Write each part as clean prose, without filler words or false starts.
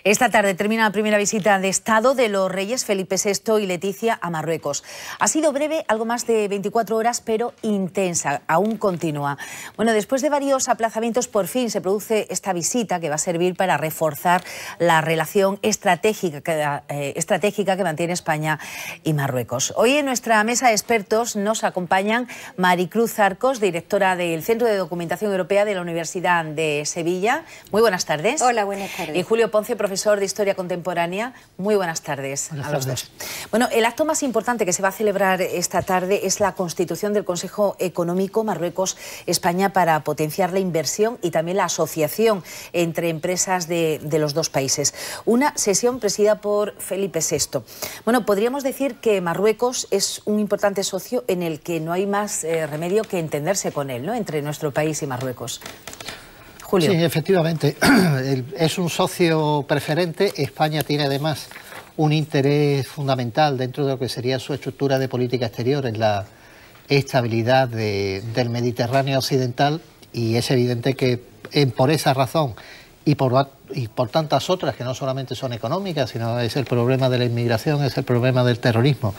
Esta tarde termina la primera visita de Estado de los reyes Felipe VI y Leticia a Marruecos. Ha sido breve, algo más de 24 horas, pero intensa, aún continúa. Bueno, después de varios aplazamientos, por fin se produce esta visita que va a servir para reforzar la relación estratégica que mantiene España y Marruecos. Hoy en nuestra mesa de expertos nos acompañan Maricruz Arcos, directora del Centro de Documentación Europea de la Universidad de Sevilla. Muy buenas tardes. Hola, buenas tardes. Y Julio Ponce, profesor de Historia Contemporánea. Muy buenas tardes a los dos. Bueno, el acto más importante que se va a celebrar esta tarde es la constitución del Consejo Económico Marruecos-España para potenciar la inversión y también la asociación entre empresas de los dos países. Una sesión presidida por Felipe VI. Bueno, podríamos decir que Marruecos es un importante socio en el que no hay más remedio que entenderse con él, ¿no?, entre nuestro país y Marruecos. Julio. Sí, efectivamente, es un socio preferente. España tiene además un interés fundamental dentro de lo que sería su estructura de política exterior en la estabilidad del Mediterráneo occidental, y es evidente que por esa razón y por tantas otras que no solamente son económicas, sino es el problema de la inmigración, es el problema del terrorismo,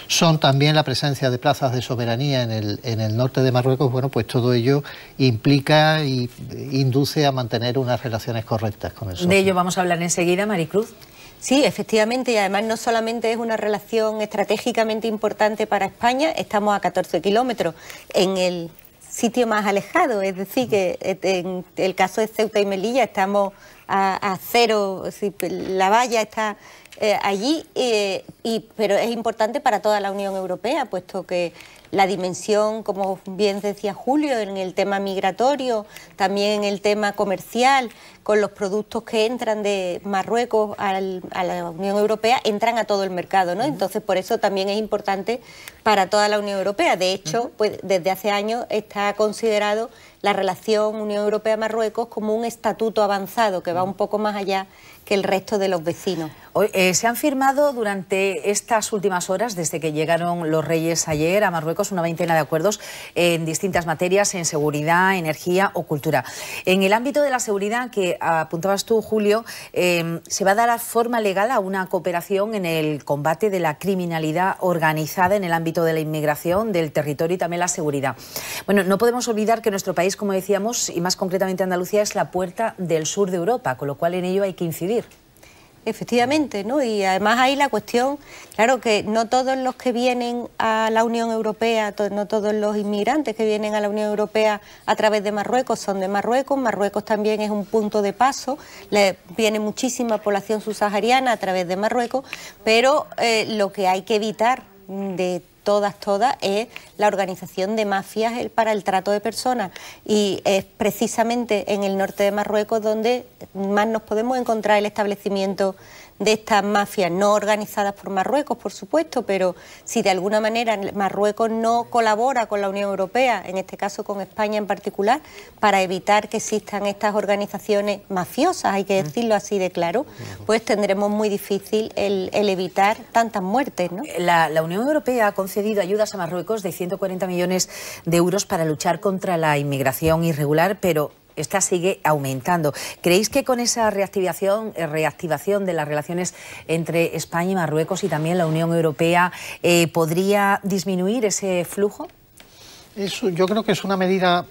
son también la presencia de plazas de soberanía en el norte de Marruecos. Bueno, pues todo ello implica y induce a mantener unas relaciones correctas con el socio. De ello vamos a hablar enseguida, Maricruz. Sí, efectivamente, y además no solamente es una relación estratégicamente importante para España, estamos a 14 kilómetros en el sitio más alejado, es decir, que en el caso de Ceuta y Melilla estamos a cero, la valla está allí, pero es importante para toda la Unión Europea, puesto que la dimensión, como bien decía Julio, en el tema migratorio, también en el tema comercial, con los productos que entran de Marruecos a la Unión Europea, entran a todo el mercado, ¿no? Entonces, por eso también es importante para toda la Unión Europea. De hecho, pues desde hace años está considerado la relación Unión Europea-Marruecos como un estatuto avanzado que va un poco más allá que el resto de los vecinos. Hoy, se han firmado durante estas últimas horas, desde que llegaron los reyes ayer a Marruecos, una veintena de acuerdos en distintas materias, en seguridad, energía o cultura. En el ámbito de la seguridad, que apuntabas tú, Julio, se va a dar forma legal a una cooperación en el combate de la criminalidad organizada en el ámbito de la inmigración, del territorio y también la seguridad. Bueno, no podemos olvidar que nuestro país, como decíamos, y más concretamente Andalucía, es la puerta del sur de Europa, con lo cual en ello hay que incidir. Efectivamente, ¿no? Y además hay la cuestión, claro, que no todos los que vienen a la Unión Europea, no todos los inmigrantes que vienen a la Unión Europea a través de Marruecos son de Marruecos. Marruecos también es un punto de paso, viene muchísima población subsahariana a través de Marruecos, pero lo que hay que evitar de todas, es la organización de mafias para el trato de personas, y es precisamente en el norte de Marruecos donde más nos podemos encontrar el establecimiento de estas mafias, no organizadas por Marruecos, por supuesto, pero si de alguna manera Marruecos no colabora con la Unión Europea, en este caso con España en particular, para evitar que existan estas organizaciones mafiosas, hay que decirlo así de claro, pues tendremos muy difícil el evitar tantas muertes, ¿no? La Unión Europea ha concedido ayudas a Marruecos de 140 millones de euros para luchar contra la inmigración irregular, pero esta sigue aumentando. ¿Creéis que con esa reactivación de las relaciones entre España y Marruecos y también la Unión Europea podría disminuir ese flujo? Yo creo que es una medida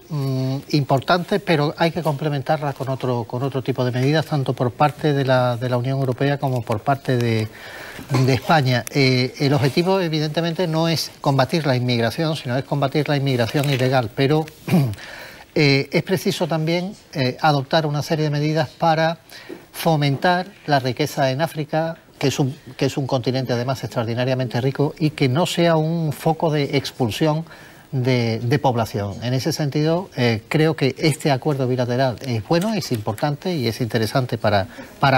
importante, pero hay que complementarla con otro tipo de medidas, tanto por parte de la Unión Europea como por parte de España. El objetivo, evidentemente, no es combatir la inmigración, sino es combatir la inmigración ilegal, pero es preciso también adoptar una serie de medidas para fomentar la riqueza en África, que es un continente además extraordinariamente rico, y que no sea un foco de expulsión de población. En ese sentido, creo que este acuerdo bilateral es bueno, es importante y es interesante para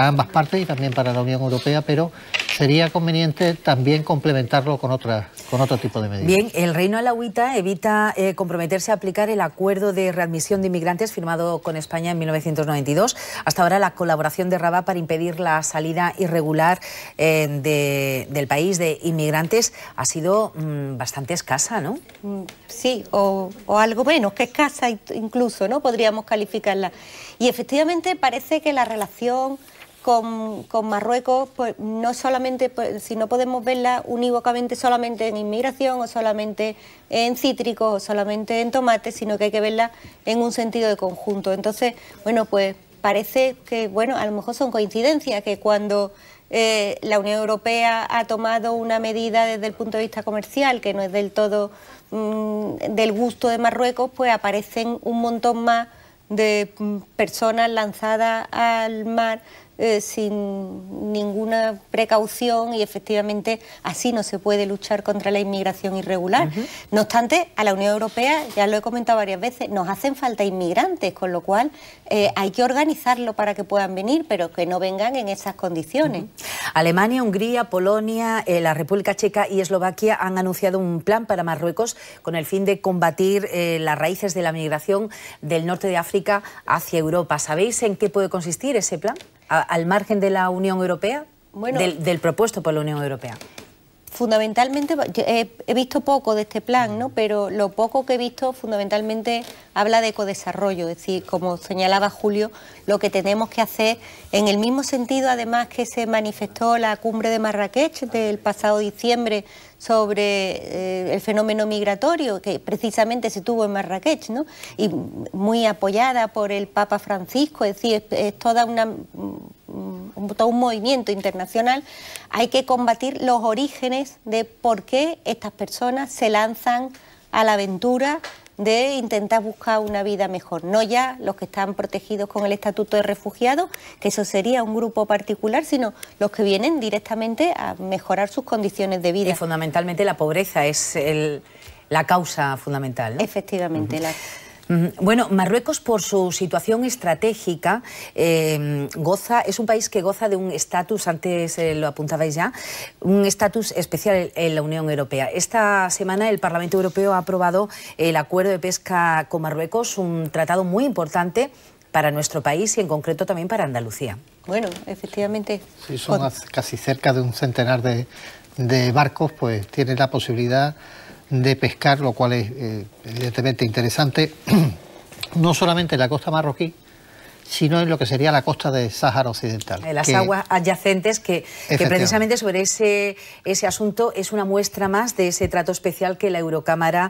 ambas partes y también para la Unión Europea, pero sería conveniente también complementarlo con otro tipo de medidas. Bien, el Reino Alauita evita comprometerse a aplicar el acuerdo de readmisión de inmigrantes firmado con España en 1992. Hasta ahora la colaboración de Rabat para impedir la salida irregular del país de inmigrantes ha sido bastante escasa, ¿no? Sí, o algo menos que escasa incluso, ¿no? Podríamos calificarla. Y efectivamente parece que la relación con Marruecos, pues no solamente, pues, si no podemos verla unívocamente solamente en inmigración o solamente en cítricos o solamente en tomates, sino que hay que verla en un sentido de conjunto. Entonces, bueno, pues parece que, bueno, a lo mejor son coincidencias, que cuando la Unión Europea ha tomado una medida desde el punto de vista comercial que no es del todo del gusto de Marruecos, pues aparecen un montón más de personas lanzadas al mar sin ninguna precaución, y efectivamente así no se puede luchar contra la inmigración irregular. No obstante, a la Unión Europea, ya lo he comentado varias veces, nos hacen falta inmigrantes, con lo cual hay que organizarlo para que puedan venir, pero que no vengan en esas condiciones. Alemania, Hungría, Polonia, la República Checa y Eslovaquia han anunciado un plan para Marruecos con el fin de combatir las raíces de la migración del norte de África hacia Europa. ¿Sabéis en qué puede consistir ese plan? ¿Al margen de la Unión Europea? Bueno, del propuesto por la Unión Europea. Fundamentalmente, he visto poco de este plan, ¿no? Pero lo poco que he visto fundamentalmente habla de ecodesarrollo, es decir, como señalaba Julio, lo que tenemos que hacer en el mismo sentido, además, que se manifestó la cumbre de Marrakech del pasado diciembre sobre el fenómeno migratorio, que precisamente se tuvo en Marrakech, ¿no? Y muy apoyada por el Papa Francisco, es decir, es toda todo un movimiento internacional. Hay que combatir los orígenes de por qué estas personas se lanzan a la aventura de intentar buscar una vida mejor. No ya los que están protegidos con el estatuto de refugiados, que eso sería un grupo particular, sino los que vienen directamente a mejorar sus condiciones de vida. Y fundamentalmente la pobreza es la causa fundamental, ¿no? Efectivamente. Bueno, Marruecos, por su situación estratégica, es un país que goza de un estatus, antes lo apuntabais ya, un estatus especial en la Unión Europea. Esta semana el Parlamento Europeo ha aprobado el acuerdo de pesca con Marruecos, un tratado muy importante para nuestro país y en concreto también para Andalucía. Bueno, efectivamente. Sí, son casi cerca de un centenar de barcos, pues tienen la posibilidad de pescar, lo cual es evidentemente interesante, no solamente en la costa marroquí, sino en lo que sería la costa del Sáhara Occidental. En las aguas adyacentes, que precisamente sobre ese asunto es una muestra más de ese trato especial que la Eurocámara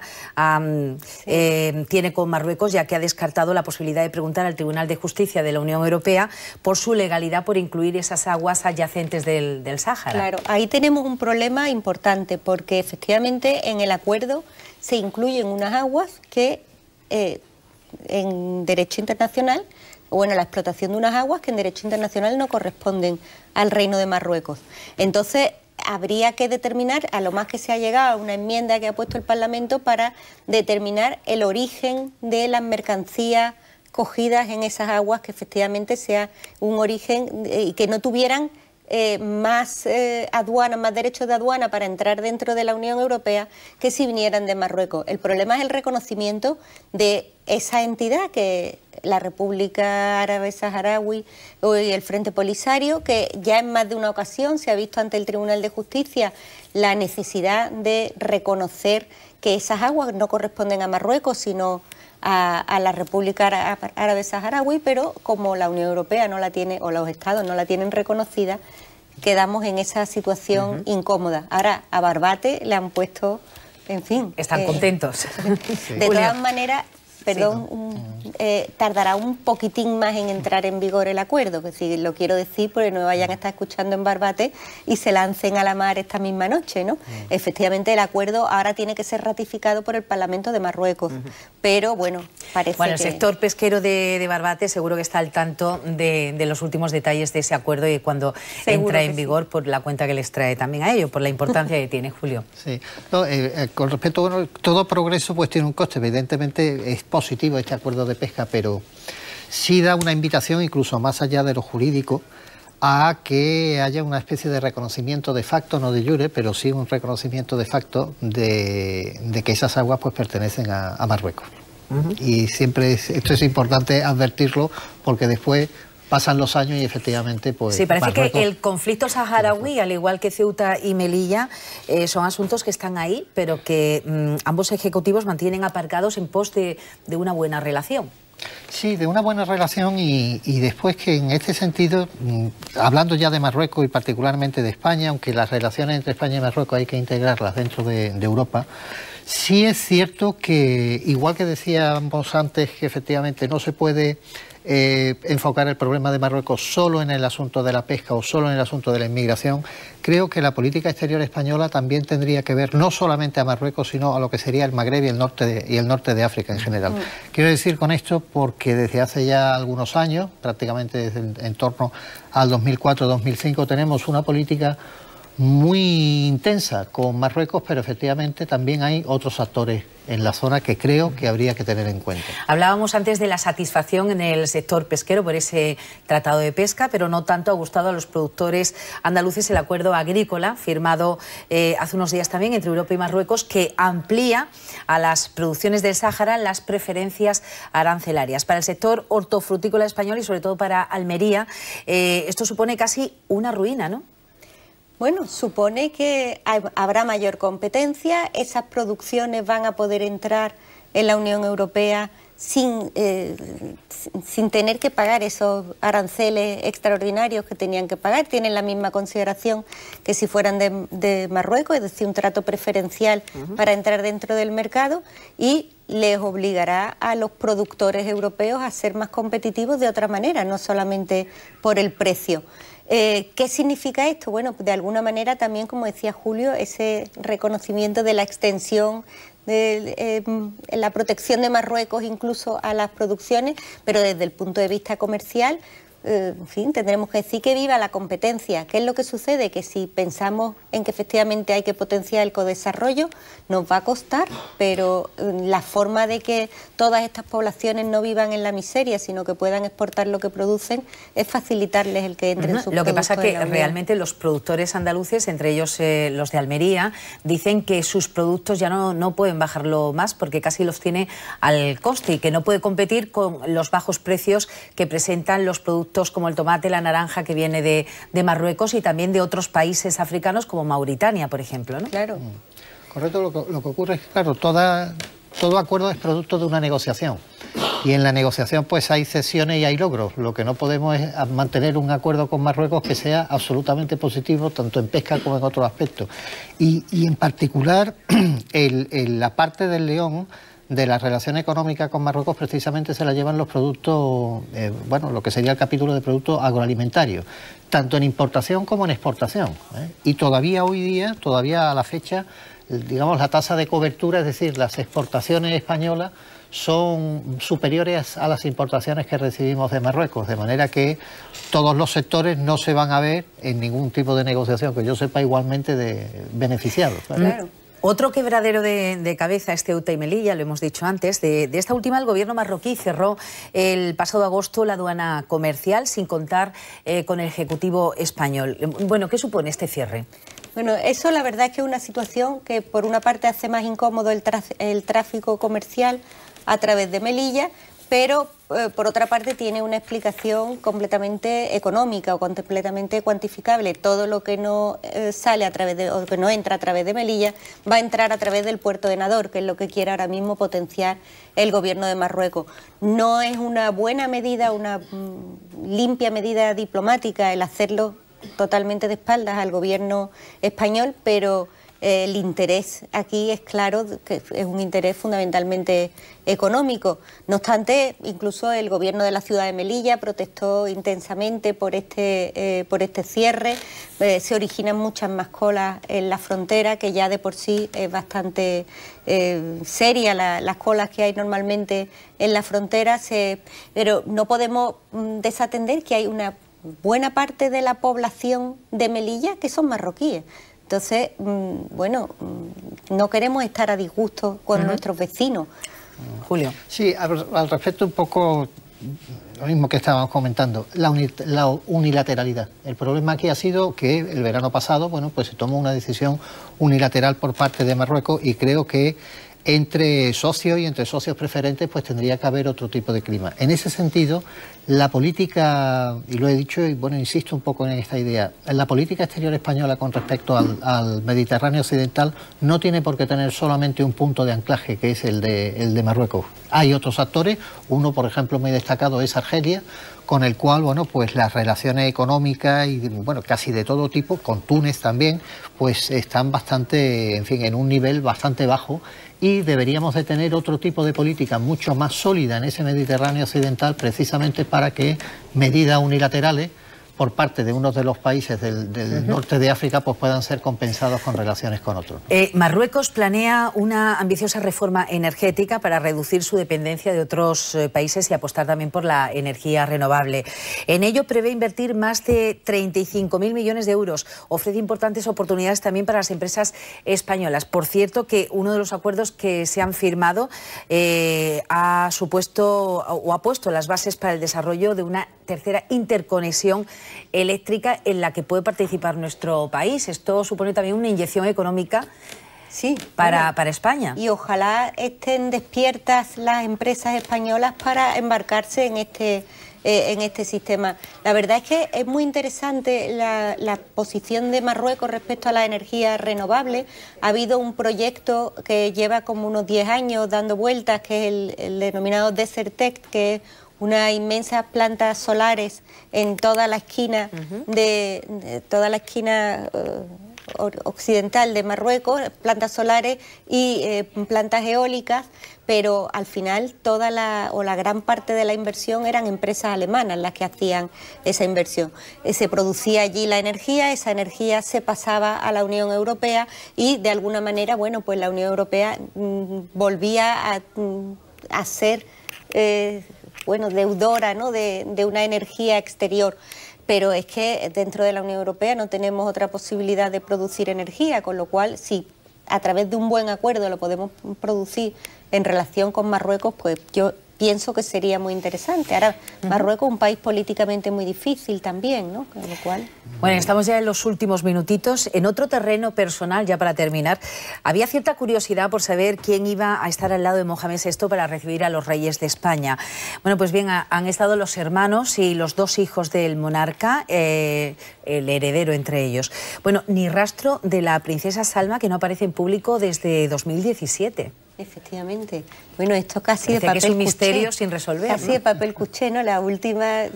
tiene con Marruecos, ya que ha descartado la posibilidad de preguntar al Tribunal de Justicia de la Unión Europea por su legalidad por incluir esas aguas adyacentes del Sáhara. Claro, ahí tenemos un problema importante, porque efectivamente en el acuerdo se incluyen unas aguas que en derecho internacional, bueno, la explotación de unas aguas que en derecho internacional no corresponden al Reino de Marruecos. Entonces, habría que determinar, a lo más que se ha llegado a una enmienda que ha puesto el Parlamento para determinar el origen de las mercancías cogidas en esas aguas, que efectivamente sea un origen y que no tuvieran más más derechos de aduana para entrar dentro de la Unión Europea que si vinieran de Marruecos. El problema es el reconocimiento de esa entidad, que la República Árabe Saharaui y el Frente Polisario, que ya en más de una ocasión se ha visto ante el Tribunal de Justicia la necesidad de reconocer que esas aguas no corresponden a Marruecos, sino a la República Árabe Saharaui, pero como la Unión Europea no la tiene, o los Estados no la tienen reconocida, quedamos en esa situación incómoda. Ahora, a Barbate le han puesto, en fin... Están contentos. De todas maneras, tardará un poquitín más en entrar en vigor el acuerdo, es decir, lo quiero decir porque no me vayan a estar escuchando en Barbate y se lancen a la mar esta misma noche, ¿no? Efectivamente, el acuerdo ahora tiene que ser ratificado por el Parlamento de Marruecos, pero bueno, parece que... el sector pesquero de Barbate seguro que está al tanto de los últimos detalles de ese acuerdo y cuando entra en vigor, por la cuenta que les trae también a ello, por la importancia que tiene, Julio. Sí, no, con respecto a todo progreso, pues tiene un coste, evidentemente es positivo este acuerdo de pesca, pero sí da una invitación, incluso más allá de lo jurídico, a que haya una especie de reconocimiento de facto, no de jure, pero sí un reconocimiento de facto de que esas aguas pues pertenecen a Marruecos. Y siempre esto es importante advertirlo, porque después pasan los años y efectivamente pues... Sí, parece Marruecos, que el conflicto saharaui, al igual que Ceuta y Melilla, son asuntos que están ahí, pero que ambos ejecutivos mantienen aparcados en pos de una buena relación. Sí, de una buena relación y después que en este sentido, hablando ya de Marruecos y particularmente de España, aunque las relaciones entre España y Marruecos hay que integrarlas dentro de Europa, sí es cierto que, igual que decíamos antes, que efectivamente no se puede enfocar el problema de Marruecos solo en el asunto de la pesca o solo en el asunto de la inmigración, creo que la política exterior española también tendría que ver no solamente a Marruecos, sino a lo que sería el Magreb y el norte de África en general. Quiero decir con esto porque desde hace ya algunos años, prácticamente desde en torno al 2004-2005, tenemos una política muy intensa con Marruecos, pero efectivamente también hay otros actores en la zona que creo que habría que tener en cuenta. Hablábamos antes de la satisfacción en el sector pesquero por ese tratado de pesca, pero no tanto ha gustado a los productores andaluces el acuerdo agrícola firmado hace unos días también entre Europa y Marruecos, que amplía a las producciones del Sáhara las preferencias arancelarias. Para el sector hortofrutícola español y sobre todo para Almería, esto supone casi una ruina, ¿no? Bueno, supone que habrá mayor competencia, esas producciones van a poder entrar en la Unión Europea sin tener que pagar esos aranceles extraordinarios que tenían que pagar. Tienen la misma consideración que si fueran de Marruecos, es decir, un trato preferencial para entrar dentro del mercado, y les obligará a los productores europeos a ser más competitivos de otra manera, no solamente por el precio. ¿Qué significa esto? Bueno, de alguna manera también, como decía Julio, ese reconocimiento de la extensión de la protección de Marruecos incluso a las producciones, pero desde el punto de vista comercial, en fin, tendremos que decir que viva la competencia. ¿Qué es lo que sucede? Que si pensamos en que efectivamente hay que potenciar el codesarrollo, nos va a costar, pero la forma de que todas estas poblaciones no vivan en la miseria, sino que puedan exportar lo que producen, es facilitarles el que entren sus productos. Lo que pasa es que realmente los productores andaluces, entre ellos los de Almería, dicen que sus productos ya no pueden bajarlo más porque casi los tiene al coste y que no puede competir con los bajos precios que presentan los productos como el tomate, la naranja, que viene de Marruecos y también de otros países africanos como Mauritania, por ejemplo, ¿no? Claro. Correcto, lo que ocurre es que, claro, todo acuerdo es producto de una negociación. Y en la negociación pues hay cesiones y hay logros. Lo que no podemos es mantener un acuerdo con Marruecos que sea absolutamente positivo, tanto en pesca como en otros aspectos. Y en particular, la parte del león de la relación económica con Marruecos precisamente se la llevan los productos, bueno, lo que sería el capítulo de productos agroalimentarios, tanto en importación como en exportación. Y todavía hoy día, todavía a la fecha, digamos, la tasa de cobertura, es decir, las exportaciones españolas son superiores a las importaciones que recibimos de Marruecos, de manera que todos los sectores no se van a ver en ningún tipo de negociación, que yo sepa, igualmente beneficiados. Claro. Otro quebradero de cabeza es Ceuta y Melilla, lo hemos dicho antes. De esta última, el gobierno marroquí cerró el pasado agosto la aduana comercial sin contar con el Ejecutivo español. Bueno, ¿qué supone este cierre? Bueno, eso la verdad es que es una situación que por una parte hace más incómodo el tráfico comercial a través de Melilla, pero por otra parte tiene una explicación completamente económica o completamente cuantificable. Todo lo que no sale a través de, o que no entra a través de Melilla, va a entrar a través del puerto de Nador, que es lo que quiere ahora mismo potenciar el gobierno de Marruecos. No es una buena medida, una limpia medida diplomática el hacerlo totalmente de espaldas al gobierno español, pero el interés aquí es claro, que es un interés fundamentalmente económico. No obstante, incluso el gobierno de la ciudad de Melilla protestó intensamente por este cierre. Se originan muchas más colas en la frontera, que ya de por sí es bastante seria las colas que hay normalmente en la frontera, pero no podemos desatender que hay una buena parte de la población de Melilla que son marroquíes. Entonces, bueno, no queremos estar a disgusto con nuestros vecinos. Julio. Sí, al respecto un poco lo mismo que estábamos comentando, la unilateralidad. El problema aquí ha sido que el verano pasado, bueno, pues se tomó una decisión unilateral por parte de Marruecos y creo que entre socios y entre socios preferentes pues tendría que haber otro tipo de clima. En ese sentido, la política, y lo he dicho y bueno, insisto un poco en esta idea, la política exterior española con respecto al Mediterráneo occidental no tiene por qué tener solamente un punto de anclaje, que es el de Marruecos. Hay otros actores, uno por ejemplo muy destacado es Argelia, con el cual, bueno, pues las relaciones económicas y, bueno, casi de todo tipo, con Túnez también, pues están bastante, en fin, en un nivel bastante bajo, y deberíamos de tener otro tipo de política mucho más sólida en ese Mediterráneo occidental, precisamente para que medidas unilaterales por parte de uno de los países del norte de África pues puedan ser compensados con relaciones con otros. Marruecos planea una ambiciosa reforma energética para reducir su dependencia de otros países y apostar también por la energía renovable. En ello prevé invertir más de 35.000 millones de euros. Ofrece importantes oportunidades también para las empresas españolas. Por cierto, que uno de los acuerdos que se han firmado ha puesto las bases para el desarrollo de una tercera interconexión eléctrica en la que puede participar nuestro país. Esto supone también una inyección económica para España. Y ojalá estén despiertas las empresas españolas para embarcarse en este sistema. La verdad es que es muy interesante la posición de Marruecos respecto a la energía renovable. Ha habido un proyecto que lleva como unos 10 años dando vueltas, que es el denominado Desertec, que es unas inmensas plantas solares en toda la esquina occidental de Marruecos, plantas solares y plantas eólicas, pero al final la gran parte de la inversión eran empresas alemanas las que hacían esa inversión. Se producía allí la energía, esa energía se pasaba a la Unión Europea y de alguna manera, bueno, pues la Unión Europea volvía a ser deudora, ¿no?, de una energía exterior. Pero es que dentro de la Unión Europea no tenemos otra posibilidad de producir energía, con lo cual, si a través de un buen acuerdo lo podemos producir en relación con Marruecos, pues yo pienso que sería muy interesante. Ahora, Marruecos es un país políticamente muy difícil también, ¿no? Con lo cual... Bueno, estamos ya en los últimos minutitos. En otro terreno personal, ya para terminar, había cierta curiosidad por saber quién iba a estar al lado de Mohamed VI para recibir a los reyes de España. Bueno, pues bien, han estado los hermanos y los dos hijos del monarca, el heredero entre ellos. Bueno, ni rastro de la princesa Salma, que no aparece en público desde 2017. Efectivamente. Bueno, esto casi de papel cuché. Es un misterio sin resolver. Casi de papel cuché, ¿no? La última,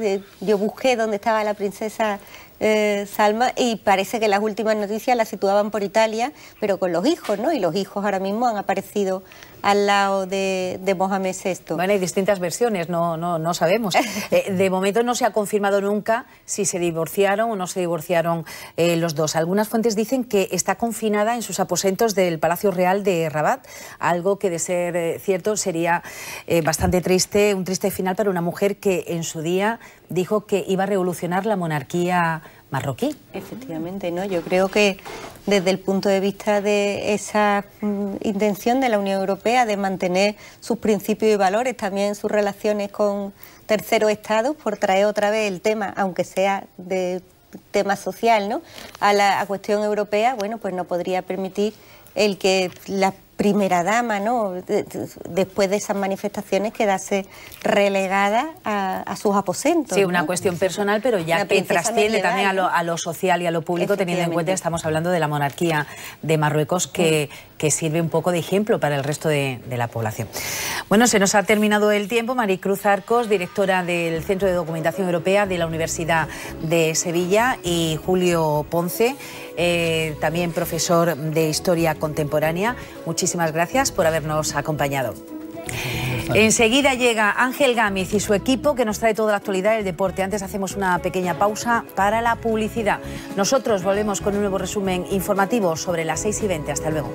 yo busqué dónde estaba la princesa Salma y parece que las últimas noticias las situaban por Italia, pero con los hijos, ¿no? Y los hijos ahora mismo han aparecido al lado de Mohamed VI. Bueno, hay distintas versiones, no sabemos. De momento no se ha confirmado nunca si se divorciaron o no se divorciaron los dos. Algunas fuentes dicen que está confinada en sus aposentos del Palacio Real de Rabat, algo que de ser cierto sería bastante triste, un triste final para una mujer que en su día dijo que iba a revolucionar la monarquía marroquí. Efectivamente, ¿no? Yo creo que desde el punto de vista de esa intención de la Unión Europea de mantener sus principios y valores, también sus relaciones con terceros estados, por traer otra vez el tema, aunque sea de tema social, ¿no?, a la cuestión europea, bueno, pues no podría permitir el que la primera dama, ¿no?, después de esas manifestaciones quedase relegada a sus aposentos. Sí, una cuestión personal, pero ya que trasciende también a lo social y a lo público, teniendo en cuenta que estamos hablando de la monarquía de Marruecos, que sirve un poco de ejemplo para el resto de la población. Bueno, se nos ha terminado el tiempo. Maricruz Arcos, directora del Centro de Documentación Europea de la Universidad de Sevilla, y Julio Ponce, también profesor de Historia Contemporánea. Muchísimas gracias por habernos acompañado. Enseguida llega Ángel Gámez y su equipo, que nos trae toda la actualidad del deporte. Antes hacemos una pequeña pausa para la publicidad. Nosotros volvemos con un nuevo resumen informativo sobre las 6:20. Hasta luego.